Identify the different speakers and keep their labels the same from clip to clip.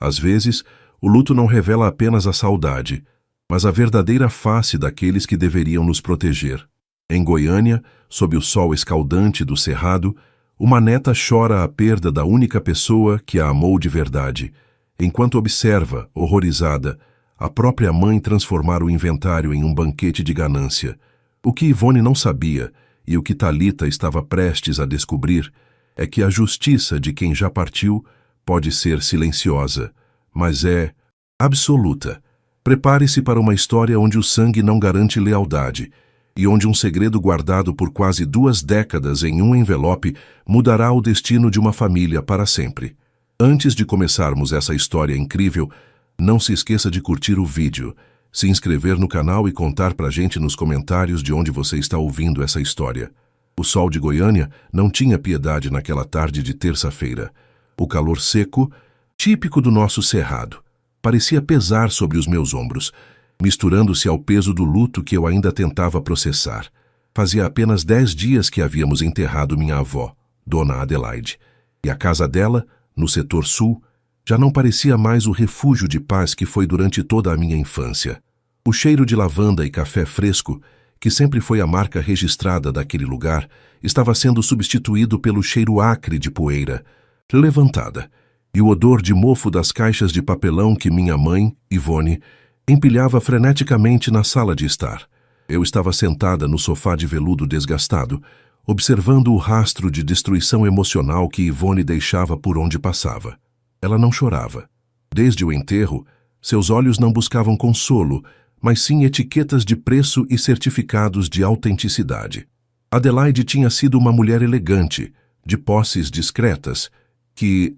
Speaker 1: Às vezes, o luto não revela apenas a saudade, mas a verdadeira face daqueles que deveriam nos proteger. Em Goiânia, sob o sol escaldante do cerrado, uma neta chora a perda da única pessoa que a amou de verdade, enquanto observa, horrorizada, a própria mãe transformar o inventário em um banquete de ganância. O que Ivone não sabia, e o que Thalita estava prestes a descobrir, é que a justiça de quem já partiu pode ser silenciosa, mas é absoluta. Prepare-se para uma história onde o sangue não garante lealdade, e onde um segredo guardado por quase 2 décadas em um envelope mudará o destino de uma família para sempre. Antes de começarmos essa história incrível, não se esqueça de curtir o vídeo, se inscrever no canal e contar pra gente nos comentários de onde você está ouvindo essa história. O sol de Goiânia não tinha piedade naquela tarde de terça-feira. O calor seco, típico do nosso cerrado, parecia pesar sobre os meus ombros, misturando-se ao peso do luto que eu ainda tentava processar. Fazia apenas 10 dias que havíamos enterrado minha avó, Dona Adelaide, e a casa dela, no setor sul, já não parecia mais o refúgio de paz que foi durante toda a minha infância. O cheiro de lavanda e café fresco, que sempre foi a marca registrada daquele lugar, estava sendo substituído pelo cheiro acre de poeira levantada e o odor de mofo das caixas de papelão que minha mãe, Ivone, empilhava freneticamente na sala de estar. Eu estava sentada no sofá de veludo desgastado, observando o rastro de destruição emocional que Ivone deixava por onde passava. Ela não chorava. Desde o enterro, seus olhos não buscavam consolo, mas sim etiquetas de preço e certificados de autenticidade. Adelaide tinha sido uma mulher elegante, de posses discretas, que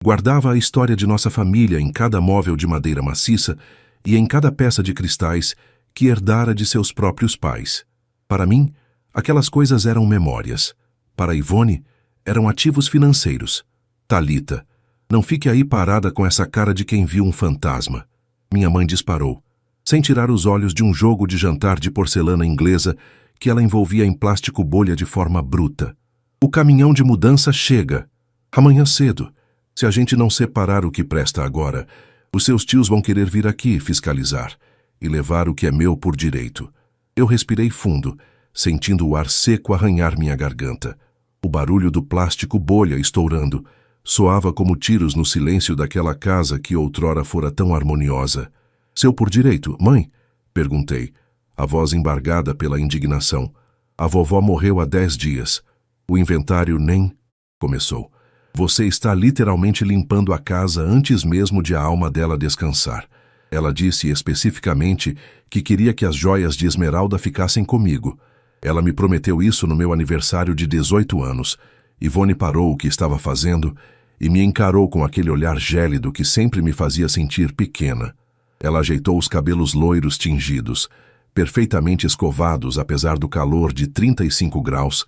Speaker 1: guardava a história de nossa família em cada móvel de madeira maciça e em cada peça de cristais que herdara de seus próprios pais. Para mim, aquelas coisas eram memórias. Para Ivone, eram ativos financeiros. Thalita, não fique aí parada com essa cara de quem viu um fantasma. Minha mãe disparou, sem tirar os olhos de um jogo de jantar de porcelana inglesa que ela envolvia em plástico bolha de forma bruta. O caminhão de mudança chega. Amanhã cedo. Se a gente não separar o que presta agora, os seus tios vão querer vir aqui fiscalizar e levar o que é meu por direito. Eu respirei fundo, sentindo o ar seco arranhar minha garganta. O barulho do plástico bolha estourando soava como tiros no silêncio daquela casa que outrora fora tão harmoniosa. Seu por direito, mãe? Perguntei, a voz embargada pela indignação. A vovó morreu há 10 dias. O inventário nem começou. Você está literalmente limpando a casa antes mesmo de a alma dela descansar. Ela disse especificamente que queria que as joias de esmeralda ficassem comigo. Ela me prometeu isso no meu aniversário de 18 anos. Ivone parou o que estava fazendo e me encarou com aquele olhar gélido que sempre me fazia sentir pequena. Ela ajeitou os cabelos loiros tingidos, perfeitamente escovados apesar do calor de 35 graus,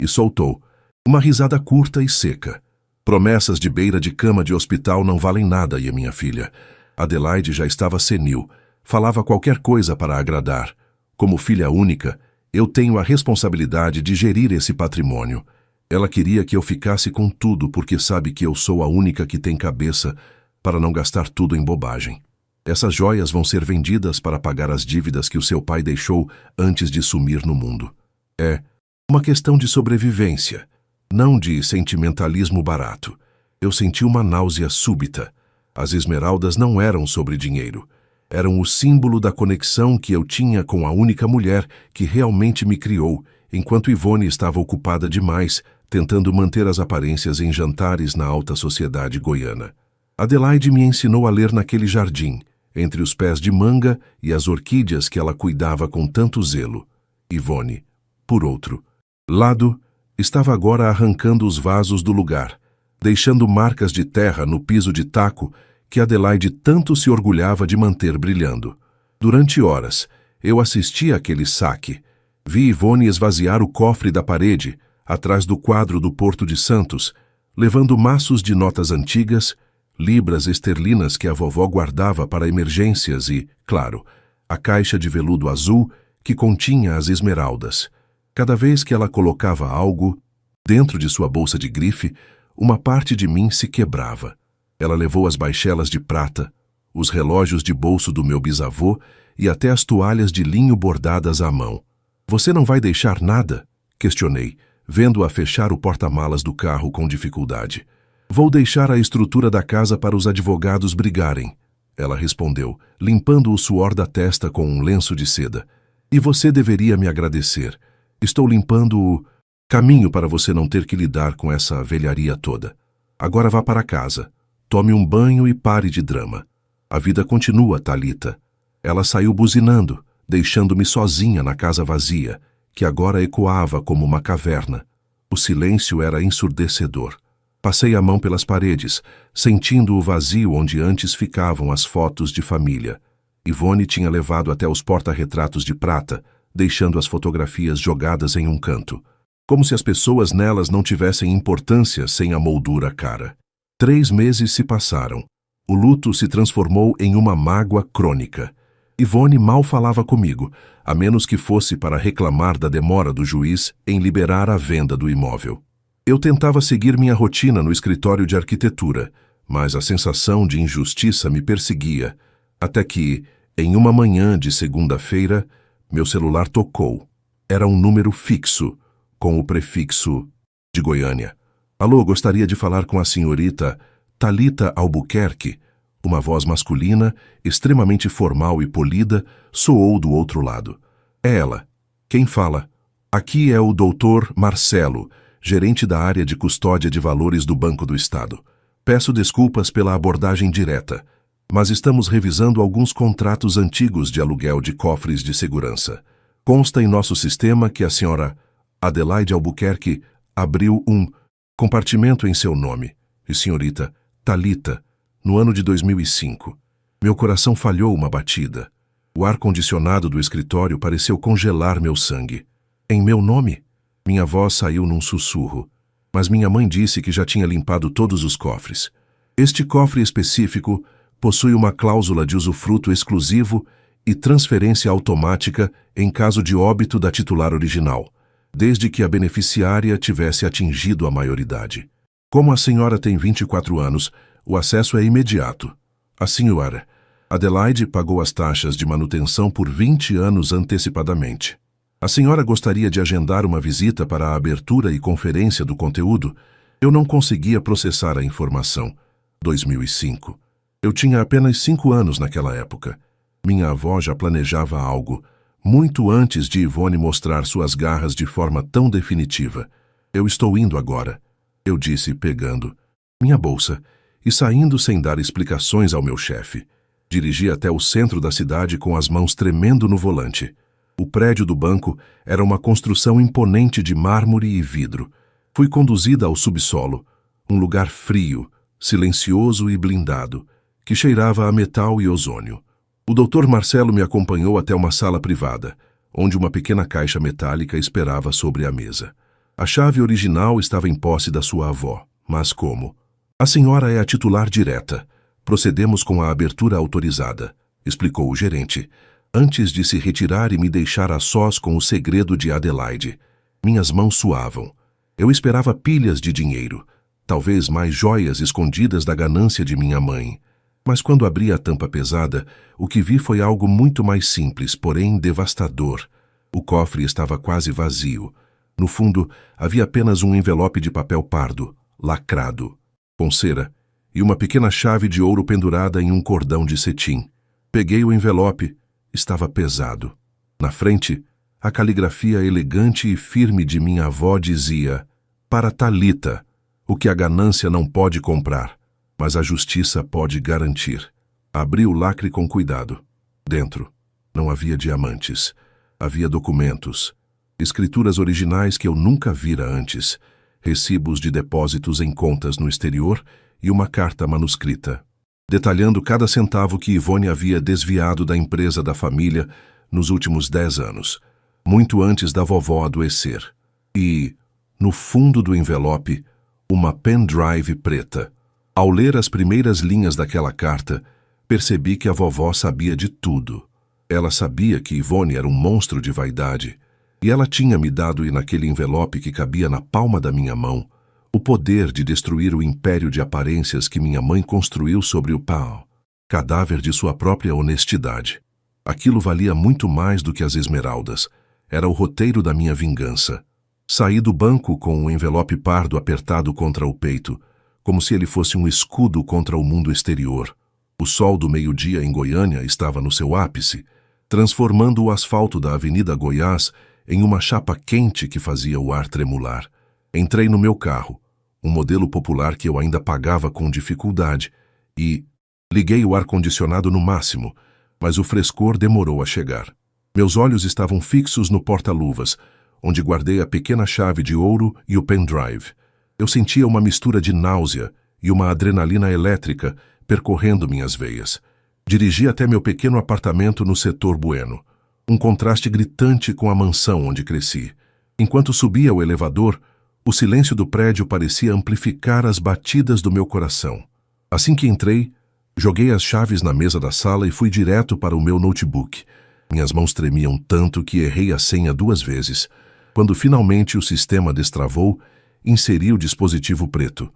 Speaker 1: e soltou uma risada curta e seca. Promessas de beira de cama de hospital não valem nada, e minha filha. Adelaide já estava senil, falava qualquer coisa para agradar. Como filha única, eu tenho a responsabilidade de gerir esse patrimônio. Ela queria que eu ficasse com tudo porque sabe que eu sou a única que tem cabeça para não gastar tudo em bobagem. Essas joias vão ser vendidas para pagar as dívidas que o seu pai deixou antes de sumir no mundo. É uma questão de sobrevivência, não de sentimentalismo barato. Eu senti uma náusea súbita. As esmeraldas não eram sobre dinheiro. Eram o símbolo da conexão que eu tinha com a única mulher que realmente me criou, enquanto Ivone estava ocupada demais, tentando manter as aparências em jantares na alta sociedade goiana. Adelaide me ensinou a ler naquele jardim, entre os pés de manga e as orquídeas que ela cuidava com tanto zelo. Ivone, por outro lado, estava agora arrancando os vasos do lugar, deixando marcas de terra no piso de taco que Adelaide tanto se orgulhava de manter brilhando. Durante horas, eu assisti àquele saque. Vi Ivone esvaziar o cofre da parede, atrás do quadro do Porto de Santos, levando maços de notas antigas, libras esterlinas que a vovó guardava para emergências e, claro, a caixa de veludo azul que continha as esmeraldas. Cada vez que ela colocava algo dentro de sua bolsa de grife, uma parte de mim se quebrava. Ela levou as baixelas de prata, os relógios de bolso do meu bisavô e até as toalhas de linho bordadas à mão. Você não vai deixar nada? Questionei, vendo-a fechar o porta-malas do carro com dificuldade. Vou deixar a estrutura da casa para os advogados brigarem, ela respondeu, limpando o suor da testa com um lenço de seda. E você deveria me agradecer. Estou limpando o caminho para você não ter que lidar com essa velharia toda. Agora vá para casa. Tome um banho e pare de drama. A vida continua, Thalita. Ela saiu buzinando, deixando-me sozinha na casa vazia, que agora ecoava como uma caverna. O silêncio era ensurdecedor. Passei a mão pelas paredes, sentindo o vazio onde antes ficavam as fotos de família. Ivone tinha levado até os porta-retratos de prata, deixando as fotografias jogadas em um canto, como se as pessoas nelas não tivessem importância sem a moldura cara. 3 meses se passaram. O luto se transformou em uma mágoa crônica. Ivone mal falava comigo, a menos que fosse para reclamar da demora do juiz em liberar a venda do imóvel. Eu tentava seguir minha rotina no escritório de arquitetura, mas a sensação de injustiça me perseguia, até que, em uma manhã de segunda-feira, meu celular tocou. Era um número fixo, com o prefixo de Goiânia. Alô, gostaria de falar com a senhorita Thalita Albuquerque. Uma voz masculina, extremamente formal e polida, soou do outro lado. É ela. Quem fala? Aqui é o Dr. Marcelo, gerente da área de custódia de valores do Banco do Estado. Peço desculpas pela abordagem direta, mas estamos revisando alguns contratos antigos de aluguel de cofres de segurança. Consta em nosso sistema que a senhora Adelaide Albuquerque abriu um compartimento em seu nome, e senhorita Thalita, no ano de 2005. Meu coração falhou uma batida. O ar-condicionado do escritório pareceu congelar meu sangue. Em meu nome? Minha voz saiu num sussurro, mas minha mãe disse que já tinha limpado todos os cofres. Este cofre específico possui uma cláusula de usufruto exclusivo e transferência automática em caso de óbito da titular original, desde que a beneficiária tivesse atingido a maioridade. Como a senhora tem 24 anos, o acesso é imediato. A senhora Adelaide pagou as taxas de manutenção por 20 anos antecipadamente. A senhora gostaria de agendar uma visita para a abertura e conferência do conteúdo? Eu não conseguia processar a informação. 2005. Eu tinha apenas 5 anos naquela época. Minha avó já planejava algo, muito antes de Ivone mostrar suas garras de forma tão definitiva. Eu estou indo agora, eu disse, pegando minha bolsa e saindo sem dar explicações ao meu chefe. Dirigi até o centro da cidade com as mãos tremendo no volante. O prédio do banco era uma construção imponente de mármore e vidro. Fui conduzida ao subsolo, um lugar frio, silencioso e blindado, que cheirava a metal e ozônio. O Dr. Marcelo me acompanhou até uma sala privada, onde uma pequena caixa metálica esperava sobre a mesa. A chave original estava em posse da sua avó, mas como? A senhora é a titular direta. Procedemos com a abertura autorizada, explicou o gerente, antes de se retirar e me deixar a sós com o segredo de Adelaide. Minhas mãos suavam. Eu esperava pilhas de dinheiro, talvez mais joias escondidas da ganância de minha mãe. Mas quando abri a tampa pesada, o que vi foi algo muito mais simples, porém devastador. O cofre estava quase vazio. No fundo, havia apenas um envelope de papel pardo, lacrado, com cera, e uma pequena chave de ouro pendurada em um cordão de cetim. Peguei o envelope. Estava pesado. Na frente, a caligrafia elegante e firme de minha avó dizia: para Thalita, o que a ganância não pode comprar, mas a justiça pode garantir. Abri o lacre com cuidado. Dentro, não havia diamantes. Havia documentos, escrituras originais que eu nunca vira antes, recibos de depósitos em contas no exterior e uma carta manuscrita, detalhando cada centavo que Ivone havia desviado da empresa da família nos últimos 10 anos, muito antes da vovó adoecer. E, no fundo do envelope, uma pendrive preta. Ao ler as primeiras linhas daquela carta, percebi que a vovó sabia de tudo. Ela sabia que Ivone era um monstro de vaidade, e ela tinha me dado naquele envelope que cabia na palma da minha mão O poder de destruir o império de aparências que minha mãe construiu sobre o pau, cadáver de sua própria honestidade. Aquilo valia muito mais do que as esmeraldas. Era o roteiro da minha vingança. Saí do banco com um envelope pardo apertado contra o peito, como se ele fosse um escudo contra o mundo exterior. O sol do meio-dia em Goiânia estava no seu ápice, transformando o asfalto da Avenida Goiás em uma chapa quente que fazia o ar tremular. Entrei no meu carro, um modelo popular que eu ainda pagava com dificuldade, e liguei o ar-condicionado no máximo, mas o frescor demorou a chegar. Meus olhos estavam fixos no porta-luvas, onde guardei a pequena chave de ouro e o pendrive. Eu sentia uma mistura de náusea e uma adrenalina elétrica percorrendo minhas veias. Dirigi até meu pequeno apartamento no setor Bueno, um contraste gritante com a mansão onde cresci. Enquanto subia o elevador, o silêncio do prédio parecia amplificar as batidas do meu coração. Assim que entrei, joguei as chaves na mesa da sala e fui direto para o meu notebook. Minhas mãos tremiam tanto que errei a senha 2 vezes. Quando finalmente o sistema destravou, inseri o dispositivo preto.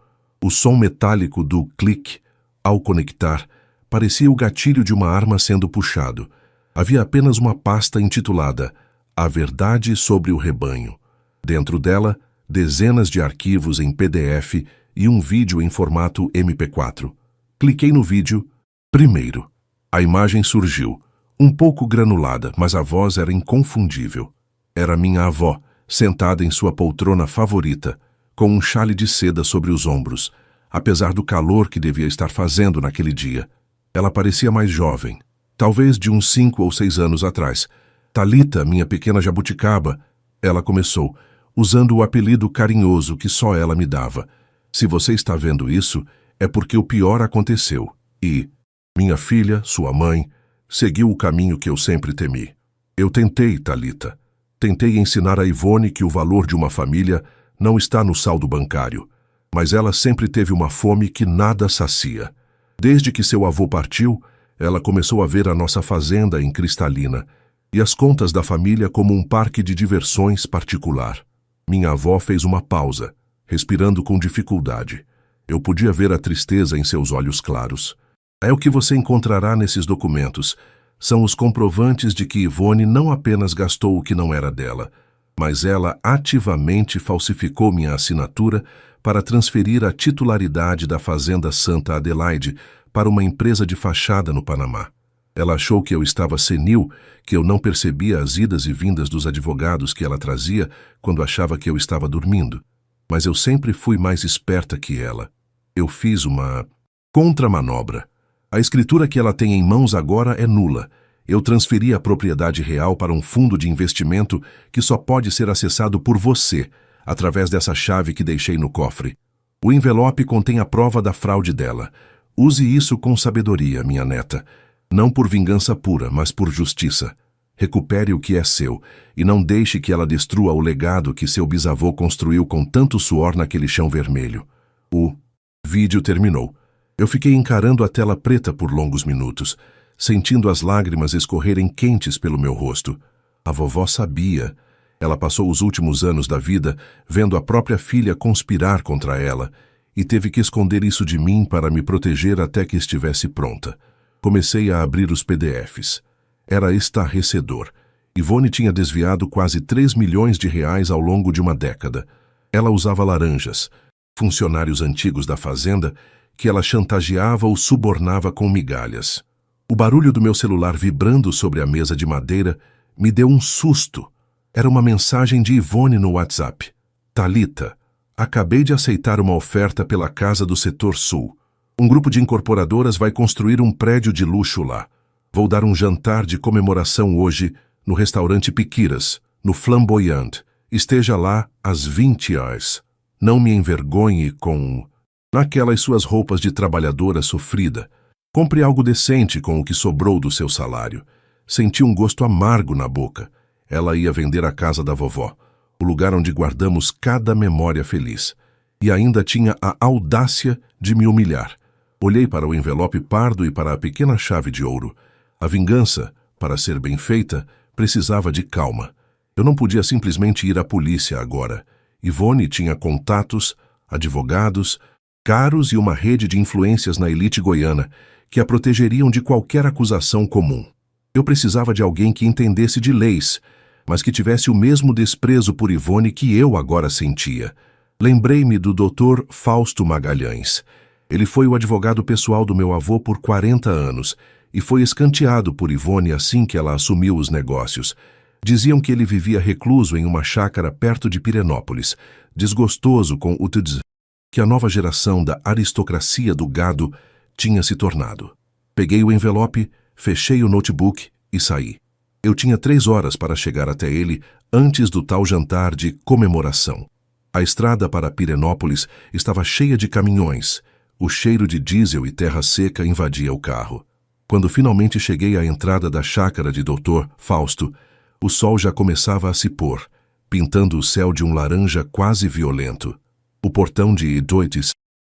Speaker 1: O som metálico do clique, ao conectar, parecia o gatilho de uma arma sendo puxado. Havia apenas uma pasta intitulada A Verdade sobre o Rebanho. Dentro dela, dezenas de arquivos em PDF e um vídeo em formato MP4. Cliquei no vídeo. Primeiro. A imagem surgiu, um pouco granulada, mas a voz era inconfundível. Era minha avó, sentada em sua poltrona favorita, com um xale de seda sobre os ombros, apesar do calor que devia estar fazendo naquele dia. Ela parecia mais jovem, talvez de uns 5 ou 6 anos atrás. Talita, minha pequena jabuticaba, ela começou, usando o apelido carinhoso que só ela me dava. Se você está vendo isso, é porque o pior aconteceu. E minha filha, sua mãe, seguiu o caminho que eu sempre temi. Eu tentei, Talita. Tentei ensinar a Ivone que o valor de uma família não está no saldo bancário, mas ela sempre teve uma fome que nada sacia. Desde que seu avô partiu, ela começou a ver a nossa fazenda em Cristalina e as contas da família como um parque de diversões particular. Minha avó fez uma pausa, respirando com dificuldade. Eu podia ver a tristeza em seus olhos claros. É o que você encontrará nesses documentos. São os comprovantes de que Ivone não apenas gastou o que não era dela, mas ela ativamente falsificou minha assinatura para transferir a titularidade da Fazenda Santa Adelaide para uma empresa de fachada no Panamá. Ela achou que eu estava senil, que eu não percebia as idas e vindas dos advogados que ela trazia quando achava que eu estava dormindo. Mas eu sempre fui mais esperta que ela. Eu fiz uma contramanobra. A escritura que ela tem em mãos agora é nula. Eu transferi a propriedade real para um fundo de investimento que só pode ser acessado por você, através dessa chave que deixei no cofre. O envelope contém a prova da fraude dela. Use isso com sabedoria, minha neta. Não por vingança pura, mas por justiça. Recupere o que é seu e não deixe que ela destrua o legado que seu bisavô construiu com tanto suor naquele chão vermelho. O vídeo terminou. Eu fiquei encarando a tela preta por longos minutos, sentindo as lágrimas escorrerem quentes pelo meu rosto. A vovó sabia. Ela passou os últimos anos da vida vendo a própria filha conspirar contra ela e teve que esconder isso de mim para me proteger até que estivesse pronta. Comecei a abrir os PDFs. Era estarrecedor. Ivone tinha desviado quase 3 milhões de reais ao longo de uma década. Ela usava laranjas, funcionários antigos da fazenda, que ela chantageava ou subornava com migalhas. O barulho do meu celular vibrando sobre a mesa de madeira me deu um susto. Era uma mensagem de Ivone no WhatsApp. Talita, acabei de aceitar uma oferta pela casa do setor sul. Um grupo de incorporadoras vai construir um prédio de luxo lá. Vou dar um jantar de comemoração hoje no restaurante Piquiras, no Flamboyant. Esteja lá às 20 horas. Não me envergonhe com naquelas suas roupas de trabalhadora sofrida. Compre algo decente com o que sobrou do seu salário. Senti um gosto amargo na boca. Ela ia vender a casa da vovó, o lugar onde guardamos cada memória feliz. E ainda tinha a audácia de me humilhar. Olhei para o envelope pardo e para a pequena chave de ouro. A vingança, para ser bem feita, precisava de calma. Eu não podia simplesmente ir à polícia agora. Ivone tinha contatos, advogados, caros e uma rede de influências na elite goiana que a protegeriam de qualquer acusação comum. Eu precisava de alguém que entendesse de leis, mas que tivesse o mesmo desprezo por Ivone que eu agora sentia. Lembrei-me do Dr. Fausto Magalhães. Ele foi o advogado pessoal do meu avô por 40 anos e foi escanteado por Ivone assim que ela assumiu os negócios. Diziam que ele vivia recluso em uma chácara perto de Pirenópolis, desgostoso com o que a nova geração da aristocracia do gado tinha se tornado. Peguei o envelope, fechei o notebook e saí. Eu tinha 3 horas para chegar até ele antes do tal jantar de comemoração. A estrada para Pirenópolis estava cheia de caminhões. O cheiro de diesel e terra seca invadia o carro. Quando finalmente cheguei à entrada da chácara de Dr. Fausto, o sol já começava a se pôr, pintando o céu de um laranja quase violento. O portão de doites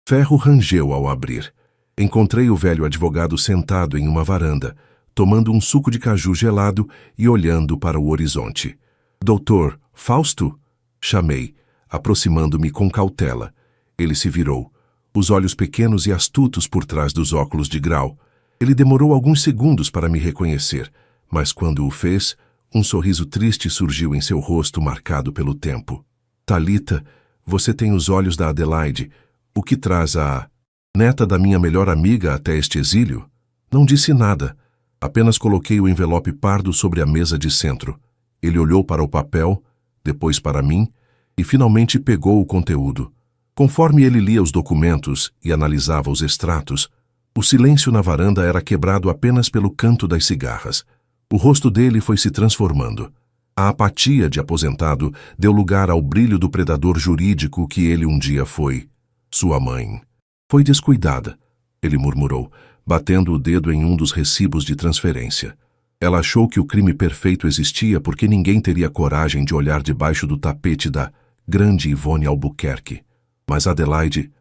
Speaker 1: ferro rangeu ao abrir. Encontrei o velho advogado sentado em uma varanda, tomando um suco de caju gelado e olhando para o horizonte. Doutor Fausto? Chamei, aproximando-me com cautela. Ele se virou, os olhos pequenos e astutos por trás dos óculos de grau. Ele demorou alguns segundos para me reconhecer, mas quando o fez, um sorriso triste surgiu em seu rosto marcado pelo tempo. Talita, você tem os olhos da Adelaide. O que traz a neta da minha melhor amiga até este exílio? Não disse nada. Apenas coloquei o envelope pardo sobre a mesa de centro. Ele olhou para o papel, depois para mim, e finalmente pegou o conteúdo. Conforme ele lia os documentos e analisava os extratos, o silêncio na varanda era quebrado apenas pelo canto das cigarras. O rosto dele foi se transformando. A apatia de aposentado deu lugar ao brilho do predador jurídico que ele um dia foi. Sua mãe foi descuidada, ele murmurou, batendo o dedo em um dos recibos de transferência. Ela achou que o crime perfeito existia porque ninguém teria coragem de olhar debaixo do tapete da grande Ivone Albuquerque. Mas Adelaide...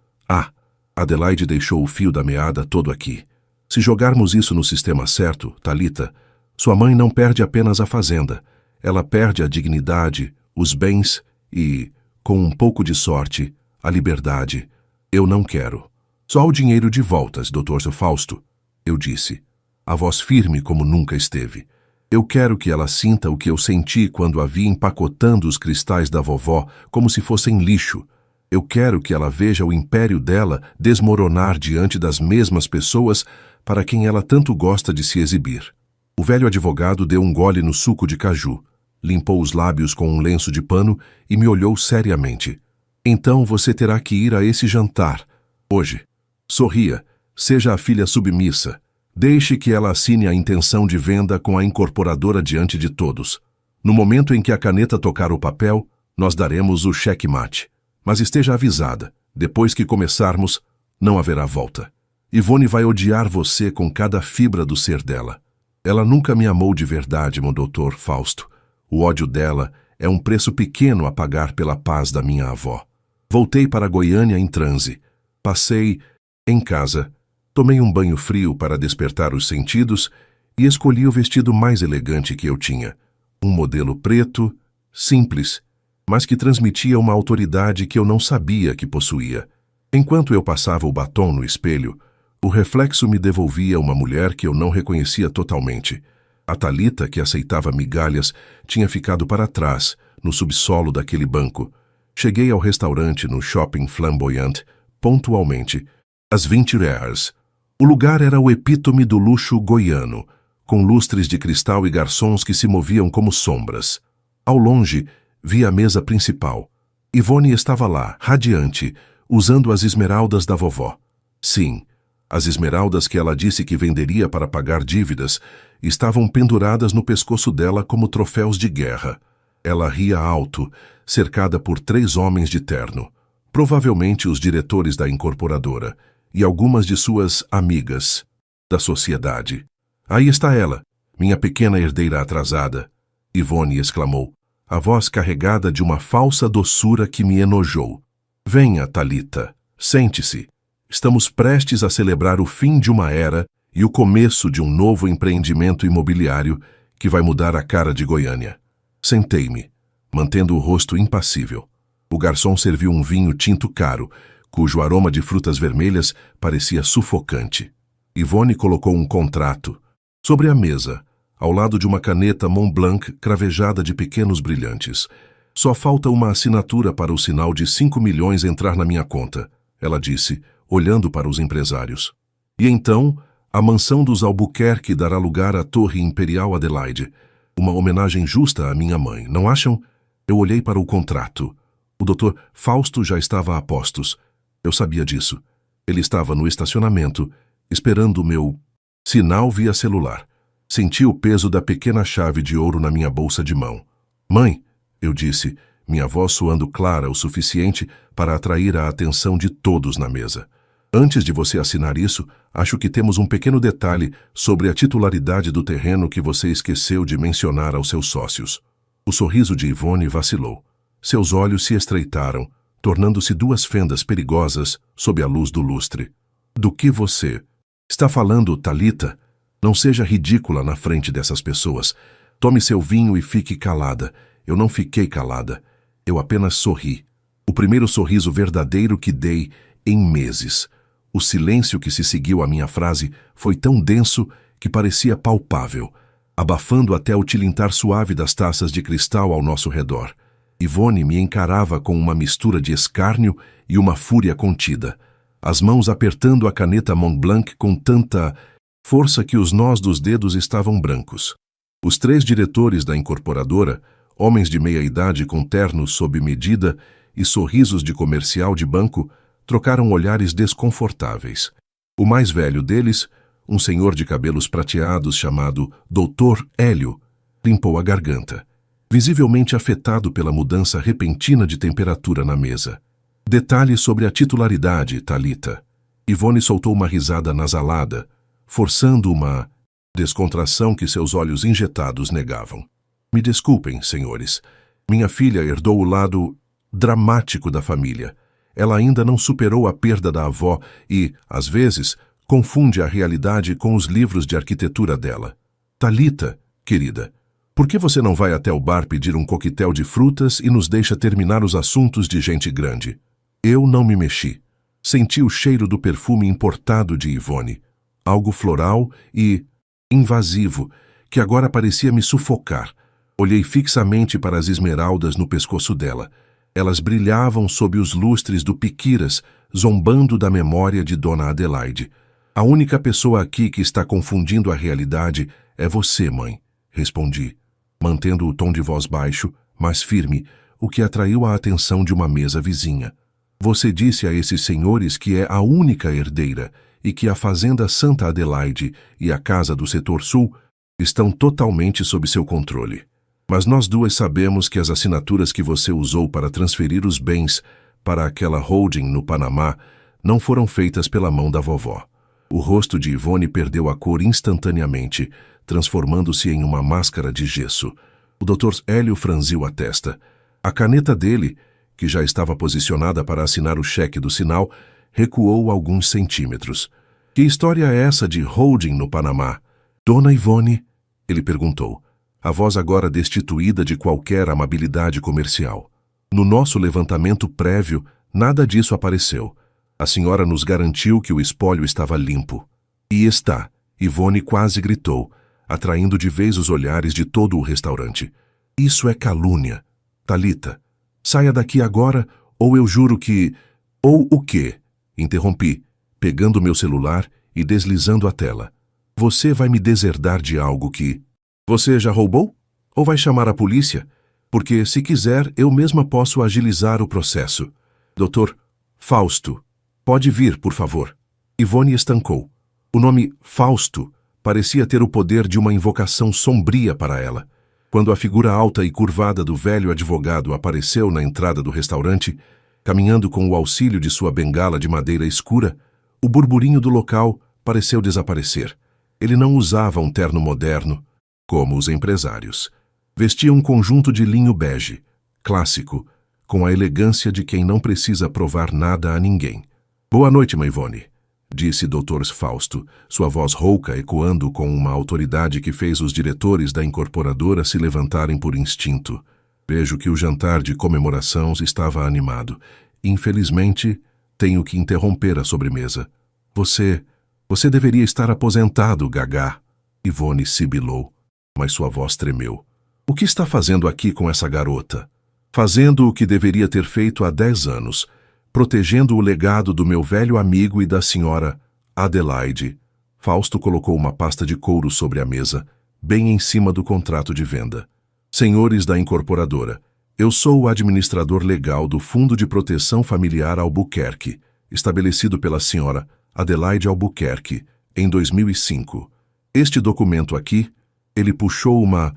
Speaker 1: Adelaide deixou o fio da meada todo aqui. Se jogarmos isso no sistema certo, Talita, sua mãe não perde apenas a fazenda. Ela perde a dignidade, os bens e, com um pouco de sorte, a liberdade. Eu não quero. Só o dinheiro de voltas, Dr. Fausto, eu disse, a voz firme como nunca esteve. Eu quero que ela sinta o que eu senti quando a vi empacotando os cristais da vovó como se fossem lixo. Eu quero que ela veja o império dela desmoronar diante das mesmas pessoas para quem ela tanto gosta de se exibir. O velho advogado deu um gole no suco de caju, limpou os lábios com um lenço de pano e me olhou seriamente. Então você terá que ir a esse jantar, hoje. Sorria, seja a filha submissa. Deixe que ela assine a intenção de venda com a incorporadora diante de todos. No momento em que a caneta tocar o papel, nós daremos o checkmate. Mas esteja avisada, depois que começarmos, não haverá volta. Ivone vai odiar você com cada fibra do ser dela. Ela nunca me amou de verdade, meu doutor Fausto. O ódio dela é um preço pequeno a pagar pela paz da minha avó. Voltei para Goiânia em transe. Passei em casa, tomei um banho frio para despertar os sentidos e escolhi o vestido mais elegante que eu tinha. Um modelo preto, simples, mas que transmitia uma autoridade que eu não sabia que possuía. Enquanto eu passava o batom no espelho, o reflexo me devolvia uma mulher que eu não reconhecia totalmente. A Talita, que aceitava migalhas, tinha ficado para trás, no subsolo daquele banco. Cheguei ao restaurante no Shopping Flamboyant, pontualmente, às 20h. O lugar era o epítome do luxo goiano, com lustres de cristal e garçons que se moviam como sombras. Ao longe, vi a mesa principal. Ivone estava lá, radiante, usando as esmeraldas da vovó. Sim, as esmeraldas que ela disse que venderia para pagar dívidas estavam penduradas no pescoço dela como troféus de guerra. Ela ria alto, cercada por 3 homens de terno, provavelmente os diretores da incorporadora, e algumas de suas amigas da sociedade. Aí está ela, minha pequena herdeira atrasada, Ivone exclamou, a voz carregada de uma falsa doçura que me enojou. Venha, Talita, sente-se. Estamos prestes a celebrar o fim de uma era e o começo de um novo empreendimento imobiliário que vai mudar a cara de Goiânia. Sentei-me, mantendo o rosto impassível. O garçom serviu um vinho tinto caro, cujo aroma de frutas vermelhas parecia sufocante. Yvonne colocou um contrato sobre a mesa, ao lado de uma caneta Montblanc cravejada de pequenos brilhantes. Só falta uma assinatura para o sinal de 5 milhões entrar na minha conta, ela disse, olhando para os empresários. E então, a mansão dos Albuquerque dará lugar à Torre Imperial Adelaide, uma homenagem justa à minha mãe, não acham? Eu olhei para o contrato. O Dr. Fausto já estava a postos. Eu sabia disso. Ele estava no estacionamento, esperando o meu sinal via celular. Senti o peso da pequena chave de ouro na minha bolsa de mão. Mãe, eu disse, minha voz soando clara o suficiente para atrair a atenção de todos na mesa. Antes de você assinar isso, acho que temos um pequeno detalhe sobre a titularidade do terreno que você esqueceu de mencionar aos seus sócios. O sorriso de Yvonne vacilou. Seus olhos se estreitaram, tornando-se duas fendas perigosas sob a luz do lustre. Do que você está falando, Thalita? Não seja ridícula na frente dessas pessoas. Tome seu vinho e fique calada. Eu não fiquei calada. Eu apenas sorri. O primeiro sorriso verdadeiro que dei em meses. O silêncio que se seguiu à minha frase foi tão denso que parecia palpável, abafando até o tilintar suave das taças de cristal ao nosso redor. Yvonne me encarava com uma mistura de escárnio e uma fúria contida, as mãos apertando a caneta Montblanc com tanta força que os nós dos dedos estavam brancos. Os 3 diretores da incorporadora, homens de meia idade com ternos sob medida e sorrisos de comercial de banco, trocaram olhares desconfortáveis. O mais velho deles, um senhor de cabelos prateados chamado Dr. Hélio, limpou a garganta, visivelmente afetado pela mudança repentina de temperatura na mesa. Detalhe sobre a titularidade, Thalita. Yvonne soltou uma risada nasalada, forçando uma descontração que seus olhos injetados negavam. Me desculpem, senhores. Minha filha herdou o lado dramático da família. Ela ainda não superou a perda da avó e, às vezes, confunde a realidade com os livros de arquitetura dela. Thalita, querida, por que você não vai até o bar pedir um coquetel de frutas e nos deixa terminar os assuntos de gente grande? Eu não me mexi. Senti o cheiro do perfume importado de Yvonne, algo floral e invasivo, que agora parecia me sufocar. Olhei fixamente para as esmeraldas no pescoço dela. Elas brilhavam sob os lustres do piquiras, zombando da memória de Dona Adelaide. A única pessoa aqui que está confundindo a realidade é você, mãe, respondi, mantendo o tom de voz baixo, mas firme, o que atraiu a atenção de uma mesa vizinha. Você disse a esses senhores que é a única herdeira e que a Fazenda Santa Adelaide e a Casa do Setor Sul estão totalmente sob seu controle. Mas nós duas sabemos que as assinaturas que você usou para transferir os bens para aquela holding no Panamá não foram feitas pela mão da vovó. O rosto de Yvonne perdeu a cor instantaneamente, transformando-se em uma máscara de gesso. O Dr. Hélio franziu a testa. A caneta dele, que já estava posicionada para assinar o cheque do sinal, recuou alguns centímetros. Que história é essa de holding no Panamá? Dona Yvonne? Ele perguntou, a voz agora destituída de qualquer amabilidade comercial. No nosso levantamento prévio, nada disso apareceu. A senhora nos garantiu que o espólio estava limpo. E está, Yvonne quase gritou, atraindo de vez os olhares de todo o restaurante. Isso é calúnia. Thalita, saia daqui agora, ou eu juro que... Ou o quê? Interrompi, pegando meu celular e deslizando a tela. Você vai me deserdar de algo que... Você já roubou? Ou vai chamar a polícia? Porque, se quiser, eu mesma posso agilizar o processo. Dr. Fausto, pode vir, por favor. Yvonne estancou. O nome Fausto parecia ter o poder de uma invocação sombria para ela. Quando a figura alta e curvada do velho advogado apareceu na entrada do restaurante, caminhando com o auxílio de sua bengala de madeira escura, o burburinho do local pareceu desaparecer. Ele não usava um terno moderno, como os empresários. Vestia um conjunto de linho bege, clássico, com a elegância de quem não precisa provar nada a ninguém. Boa noite, mãe Yvonne, disse Dr. Fausto, sua voz rouca ecoando com uma autoridade que fez os diretores da incorporadora se levantarem por instinto. Vejo que o jantar de comemoração estava animado. Infelizmente, tenho que interromper a sobremesa. Você deveria estar aposentado, Gagá. Ivone sibilou, mas sua voz tremeu. O que está fazendo aqui com essa garota? Fazendo o que deveria ter feito há 10 anos, protegendo o legado do meu velho amigo e da senhora Adelaide. Fausto colocou uma pasta de couro sobre a mesa, bem em cima do contrato de venda. Senhores da incorporadora, eu sou o administrador legal do Fundo de Proteção Familiar Albuquerque, estabelecido pela senhora Adelaide Albuquerque, em 2005. Este documento aqui, ele puxou uma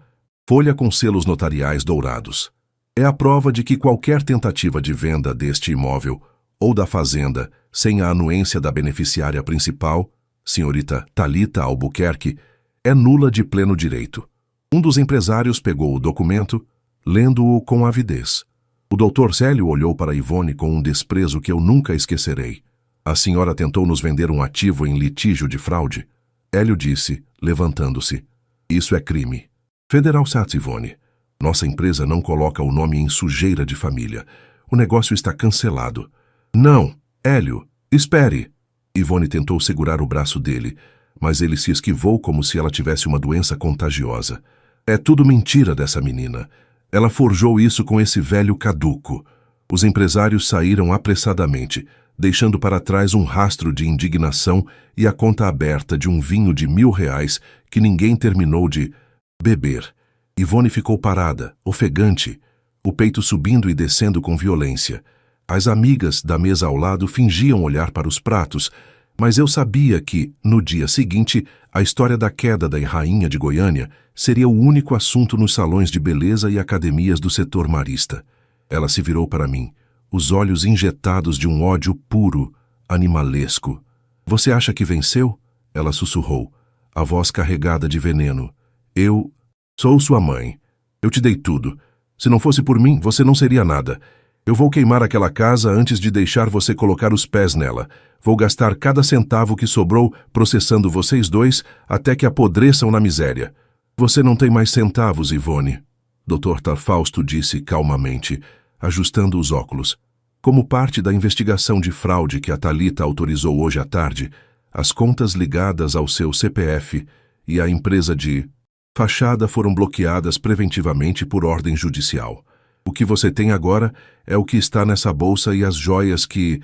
Speaker 1: folha com selos notariais dourados. É a prova de que qualquer tentativa de venda deste imóvel ou da fazenda sem a anuência da beneficiária principal, senhorita Thalita Albuquerque, é nula de pleno direito. Um dos empresários pegou o documento, lendo-o com avidez. O doutor Célio olhou para Ivone com um desprezo que eu nunca esquecerei. A senhora tentou nos vender um ativo em litígio de fraude. Hélio disse, levantando-se. Isso é crime. Federal Sats, Ivone. Nossa empresa não coloca o nome em sujeira de família. O negócio está cancelado. Não, Hélio, espere. Ivone tentou segurar o braço dele, mas ele se esquivou como se ela tivesse uma doença contagiosa. É tudo mentira dessa menina. Ela forjou isso com esse velho caduco. Os empresários saíram apressadamente, deixando para trás um rastro de indignação e a conta aberta de um vinho de R$1.000 que ninguém terminou de beber. Ivone ficou parada, ofegante, o peito subindo e descendo com violência. As amigas da mesa ao lado fingiam olhar para os pratos, mas eu sabia que, no dia seguinte, a história da queda da rainha de Goiânia seria o único assunto nos salões de beleza e academias do setor marista. Ela se virou para mim, os olhos injetados de um ódio puro, animalesco. Você acha que venceu? Ela sussurrou, a voz carregada de veneno. Eu sou sua mãe. Eu te dei tudo. Se não fosse por mim, você não seria nada. Eu vou queimar aquela casa antes de deixar você colocar os pés nela. Vou gastar cada centavo que sobrou processando vocês dois até que apodreçam na miséria. Você não tem mais centavos, Ivone. Dr. Tarfausto disse calmamente, ajustando os óculos. Como parte da investigação de fraude que a Thalita autorizou hoje à tarde, as contas ligadas ao seu CPF e à empresa de fachada foram bloqueadas preventivamente por ordem judicial. O que você tem agora é o que está nessa bolsa e as joias que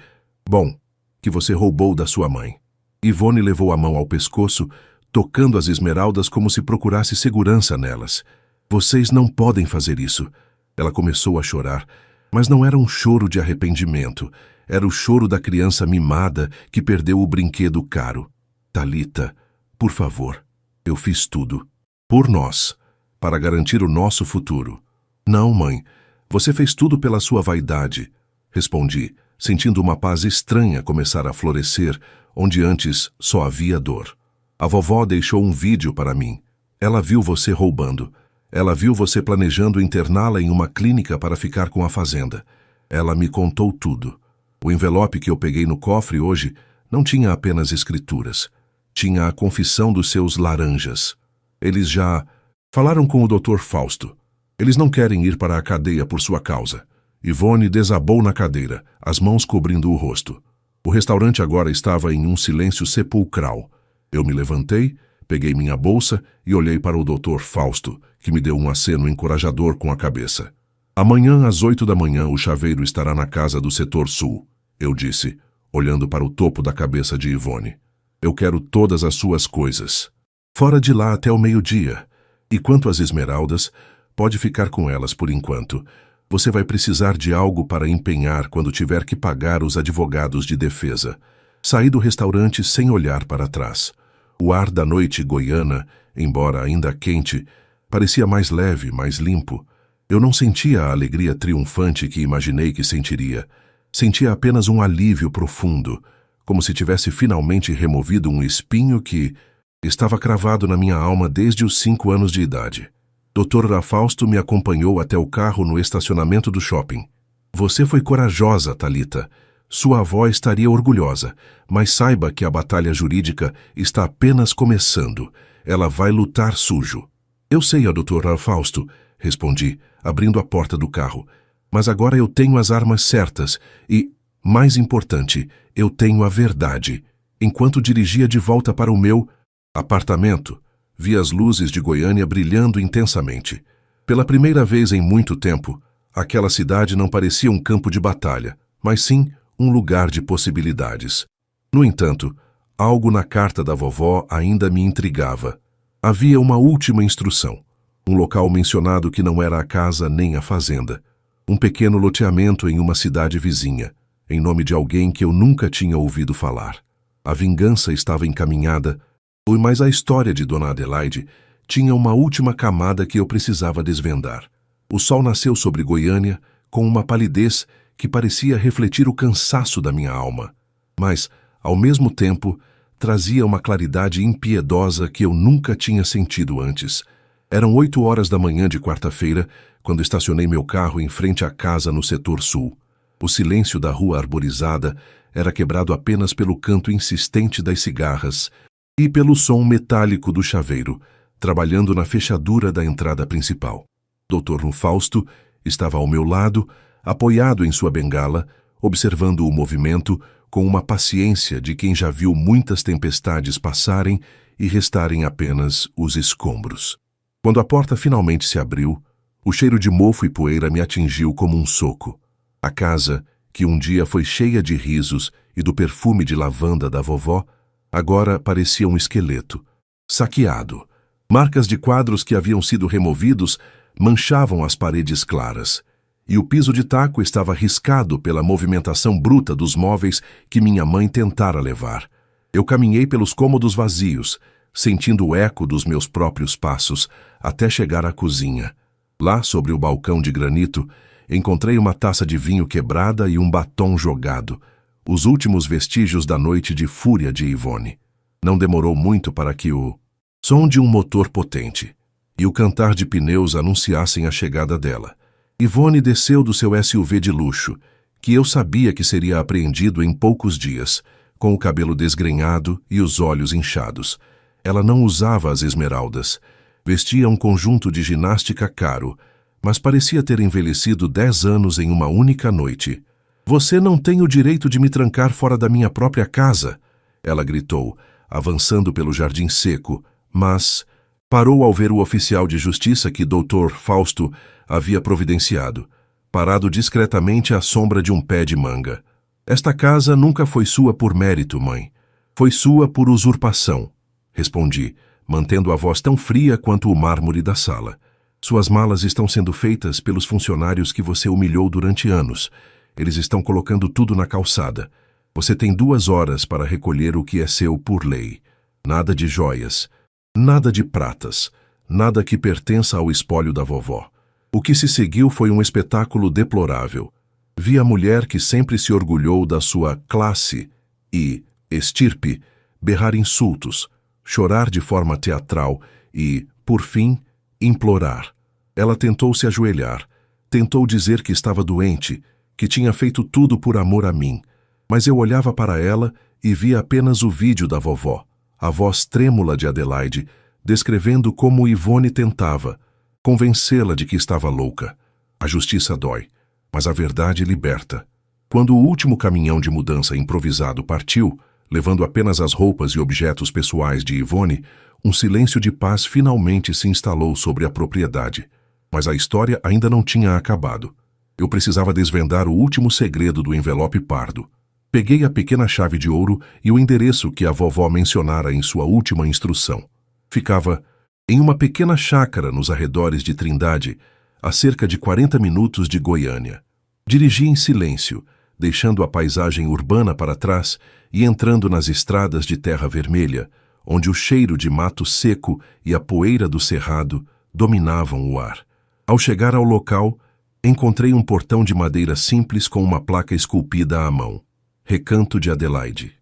Speaker 1: você roubou da sua mãe. Ivone levou a mão ao pescoço, tocando as esmeraldas como se procurasse segurança nelas. Vocês não podem fazer isso. Ela começou a chorar, mas não era um choro de arrependimento. Era o choro da criança mimada que perdeu o brinquedo caro. Thalita, por favor, eu fiz tudo. Por nós, para garantir o nosso futuro. Não, mãe, você fez tudo pela sua vaidade, respondi, sentindo uma paz estranha começar a florescer, onde antes só havia dor. A vovó deixou um vídeo para mim. Ela viu você roubando. Ela viu você planejando interná-la em uma clínica para ficar com a fazenda. Ela me contou tudo. O envelope que eu peguei no cofre hoje não tinha apenas escrituras. Tinha a confissão dos seus laranjas. Eles já falaram com o Dr. Fausto. Eles não querem ir para a cadeia por sua causa. Ivone desabou na cadeira, as mãos cobrindo o rosto. O restaurante agora estava em um silêncio sepulcral. Eu me levantei, peguei minha bolsa e olhei para o Dr. Fausto, que me deu um aceno encorajador com a cabeça. Amanhã, às 8 da manhã, o chaveiro estará na casa do setor sul, eu disse, olhando para o topo da cabeça de Ivone. Eu quero todas as suas coisas. Fora de lá até o meio-dia. E quanto às esmeraldas, pode ficar com elas por enquanto. Você vai precisar de algo para empenhar quando tiver que pagar os advogados de defesa. Saí do restaurante sem olhar para trás. O ar da noite goiana, embora ainda quente, parecia mais leve, mais limpo. Eu não sentia a alegria triunfante que imaginei que sentiria. Sentia apenas um alívio profundo, como se tivesse finalmente removido um espinho que estava cravado na minha alma desde os 5 anos de idade. Dr. Fausto me acompanhou até o carro no estacionamento do shopping. Você foi corajosa, Thalita. Sua avó estaria orgulhosa, mas saiba que a batalha jurídica está apenas começando. Ela vai lutar sujo. Eu sei, Dr. Fausto. respondi, abrindo a porta do carro. Mas agora eu tenho as armas certas e, mais importante, eu tenho a verdade. Enquanto dirigia de volta para o meu apartamento, vi as luzes de Goiânia brilhando intensamente. Pela primeira vez em muito tempo, aquela cidade não parecia um campo de batalha, mas sim um lugar de possibilidades. No entanto, algo na carta da vovó ainda me intrigava. Havia uma última instrução. Um local mencionado que não era a casa nem a fazenda. Um pequeno loteamento em uma cidade vizinha, em nome de alguém que eu nunca tinha ouvido falar. A vingança estava encaminhada, mas a história de Dona Adelaide tinha uma última camada que eu precisava desvendar. O sol nasceu sobre Goiânia com uma palidez que parecia refletir o cansaço da minha alma, mas, ao mesmo tempo, trazia uma claridade impiedosa que eu nunca tinha sentido antes. Eram 8 horas da manhã de quarta-feira, quando estacionei meu carro em frente à casa no setor sul. O silêncio da rua arborizada era quebrado apenas pelo canto insistente das cigarras e pelo som metálico do chaveiro, trabalhando na fechadura da entrada principal. Dr. Fausto estava ao meu lado, apoiado em sua bengala, observando o movimento com uma paciência de quem já viu muitas tempestades passarem e restarem apenas os escombros. Quando a porta finalmente se abriu, o cheiro de mofo e poeira me atingiu como um soco. A casa, que um dia foi cheia de risos e do perfume de lavanda da vovó, agora parecia um esqueleto, saqueado. Marcas de quadros que haviam sido removidos manchavam as paredes claras, e o piso de taco estava riscado pela movimentação bruta dos móveis que minha mãe tentara levar. Eu caminhei pelos cômodos vazios, sentindo o eco dos meus próprios passos, até chegar à cozinha. Lá, sobre o balcão de granito, encontrei uma taça de vinho quebrada e um batom jogado, os últimos vestígios da noite de fúria de Ivone. Não demorou muito para que o som de um motor potente e o cantar de pneus anunciassem a chegada dela. Ivone desceu do seu SUV de luxo, que eu sabia que seria apreendido em poucos dias, com o cabelo desgrenhado e os olhos inchados. Ela não usava as esmeraldas. Vestia um conjunto de ginástica caro, mas parecia ter envelhecido 10 anos em uma única noite. "Você não tem o direito de me trancar fora da minha própria casa", ela gritou, avançando pelo jardim seco, mas parou ao ver o oficial de justiça que Dr. Fausto havia providenciado, parado discretamente à sombra de um pé de manga. "Esta casa nunca foi sua por mérito, mãe. Foi sua por usurpação", respondi, mantendo a voz tão fria quanto o mármore da sala. "Suas malas estão sendo feitas pelos funcionários que você humilhou durante anos. Eles estão colocando tudo na calçada. Você tem 2 horas para recolher o que é seu por lei. Nada de joias, nada de pratas, nada que pertença ao espólio da vovó." O que se seguiu foi um espetáculo deplorável. Vi a mulher que sempre se orgulhou da sua classe e estirpe berrar insultos, chorar de forma teatral e, por fim, implorar. Ela tentou se ajoelhar, tentou dizer que estava doente, que tinha feito tudo por amor a mim, mas eu olhava para ela e via apenas o vídeo da vovó, a voz trêmula de Adelaide, descrevendo como Ivone tentava convencê-la de que estava louca. A justiça dói, mas a verdade liberta. Quando o último caminhão de mudança improvisado partiu, levando apenas as roupas e objetos pessoais de Ivone, um silêncio de paz finalmente se instalou sobre a propriedade. Mas a história ainda não tinha acabado. Eu precisava desvendar o último segredo do envelope pardo. Peguei a pequena chave de ouro e o endereço que a vovó mencionara em sua última instrução. Ficava em uma pequena chácara nos arredores de Trindade, a cerca de 40 minutos de Goiânia. Dirigi em silêncio, deixando a paisagem urbana para trás e entrando nas estradas de terra vermelha, onde o cheiro de mato seco e a poeira do cerrado dominavam o ar. Ao chegar ao local, encontrei um portão de madeira simples com uma placa esculpida à mão. Recanto de Adelaide.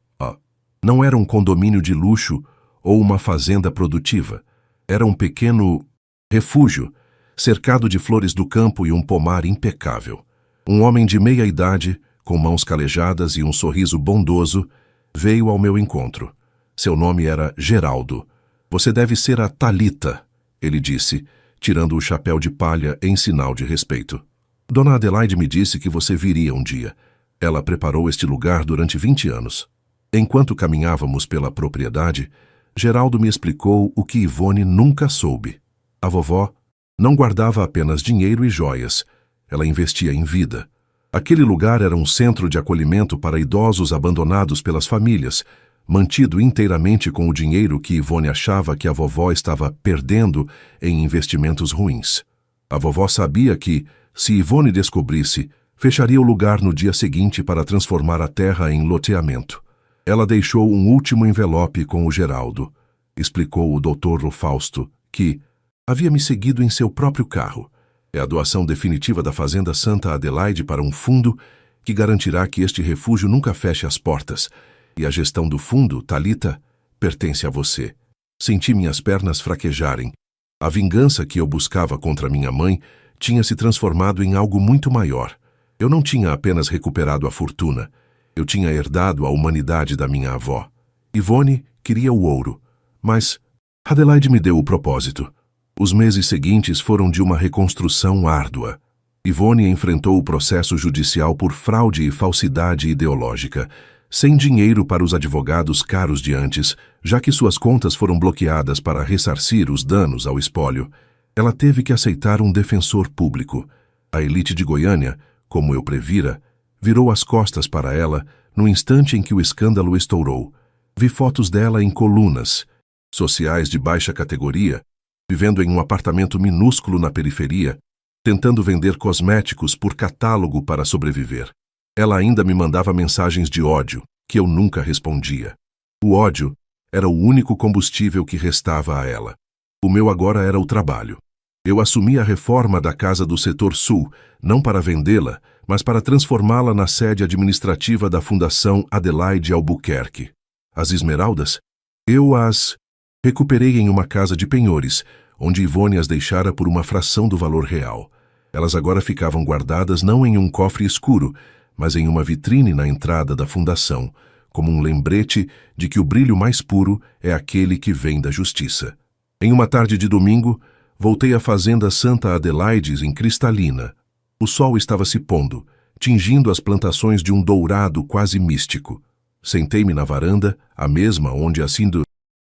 Speaker 1: Não era um condomínio de luxo ou uma fazenda produtiva. Era um pequeno refúgio, cercado de flores do campo e um pomar impecável. Um homem de meia idade, com mãos calejadas e um sorriso bondoso, veio ao meu encontro. Seu nome era Geraldo. "Você deve ser a Thalita", ele disse, tirando o chapéu de palha em sinal de respeito. Dona Adelaide me disse que você viria um dia. Ela preparou este lugar durante 20 anos. Enquanto caminhávamos pela propriedade, Geraldo me explicou o que Ivone nunca soube. A vovó não guardava apenas dinheiro e joias, ela investia em vida. Aquele lugar era um centro de acolhimento para idosos abandonados pelas famílias, mantido inteiramente com o dinheiro que Ivone achava que a vovó estava perdendo em investimentos ruins. A vovó sabia que, se Ivone descobrisse, fecharia o lugar no dia seguinte para transformar a terra em loteamento. Ela deixou um último envelope com o Geraldo. Explicou o Dr. Fausto que havia me seguido em seu próprio carro. É a doação definitiva da Fazenda Santa Adelaide para um fundo que garantirá que este refúgio nunca feche as portas. E a gestão do fundo, Thalita, pertence a você. Senti minhas pernas fraquejarem. A vingança que eu buscava contra minha mãe tinha se transformado em algo muito maior. Eu não tinha apenas recuperado a fortuna. Eu tinha herdado a humanidade da minha avó. Ivone queria o ouro, mas Adelaide me deu o propósito. Os meses seguintes foram de uma reconstrução árdua. Ivone enfrentou o processo judicial por fraude e falsidade ideológica, sem dinheiro para os advogados caros de antes, já que suas contas foram bloqueadas para ressarcir os danos ao espólio. Ela teve que aceitar um defensor público. A elite de Goiânia, como eu previra, virou as costas para ela no instante em que o escândalo estourou. Vi fotos dela em colunas, sociais de baixa categoria, vivendo em um apartamento minúsculo na periferia, tentando vender cosméticos por catálogo para sobreviver. Ela ainda me mandava mensagens de ódio, que eu nunca respondia. O ódio era o único combustível que restava a ela. O meu agora era o trabalho. Eu assumi a reforma da Casa do Setor Sul, não para vendê-la, mas para transformá-la na sede administrativa da Fundação Adelaide Albuquerque. As esmeraldas, eu as recuperei em uma casa de penhores, onde Ivone as deixara por uma fração do valor real. Elas agora ficavam guardadas não em um cofre escuro, mas em uma vitrine na entrada da fundação, como um lembrete de que o brilho mais puro é aquele que vem da justiça. Em uma tarde de domingo, voltei à Fazenda Santa Adelaide em Cristalina. O sol estava se pondo, tingindo as plantações de um dourado quase místico. Sentei-me na varanda, a mesma onde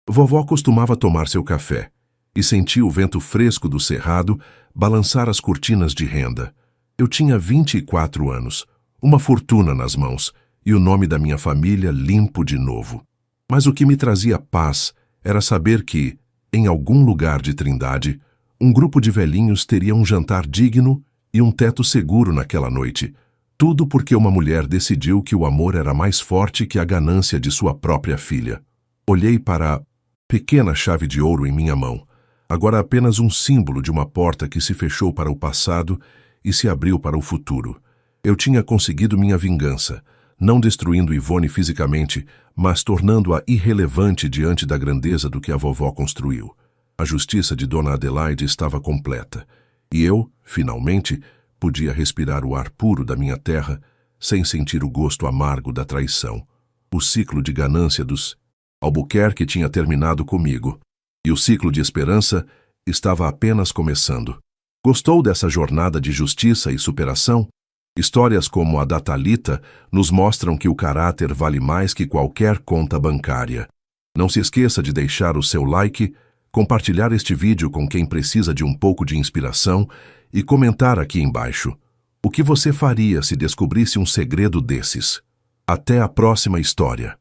Speaker 1: vovó costumava tomar seu café, e senti o vento fresco do cerrado balançar as cortinas de renda. Eu tinha 24 anos, uma fortuna nas mãos e o nome da minha família limpo de novo. Mas o que me trazia paz era saber que, em algum lugar de Trindade, um grupo de velhinhos teria um jantar digno e um teto seguro naquela noite. Tudo porque uma mulher decidiu que o amor era mais forte que a ganância de sua própria filha. Olhei para a pequena chave de ouro em minha mão, agora apenas um símbolo de uma porta que se fechou para o passado e se abriu para o futuro. Eu tinha conseguido minha vingança, não destruindo Ivone fisicamente, mas tornando-a irrelevante diante da grandeza do que a vovó construiu. A justiça de Dona Adelaide estava completa, e eu, finalmente, podia respirar o ar puro da minha terra sem sentir o gosto amargo da traição. O ciclo de ganância dos Albuquerque tinha terminado comigo, e o ciclo de esperança estava apenas começando. Gostou dessa jornada de justiça e superação? Histórias como a da Thalita nos mostram que o caráter vale mais que qualquer conta bancária. Não se esqueça de deixar o seu like, compartilhar este vídeo com quem precisa de um pouco de inspiração e comentar aqui embaixo. O que você faria se descobrisse um segredo desses? Até a próxima história.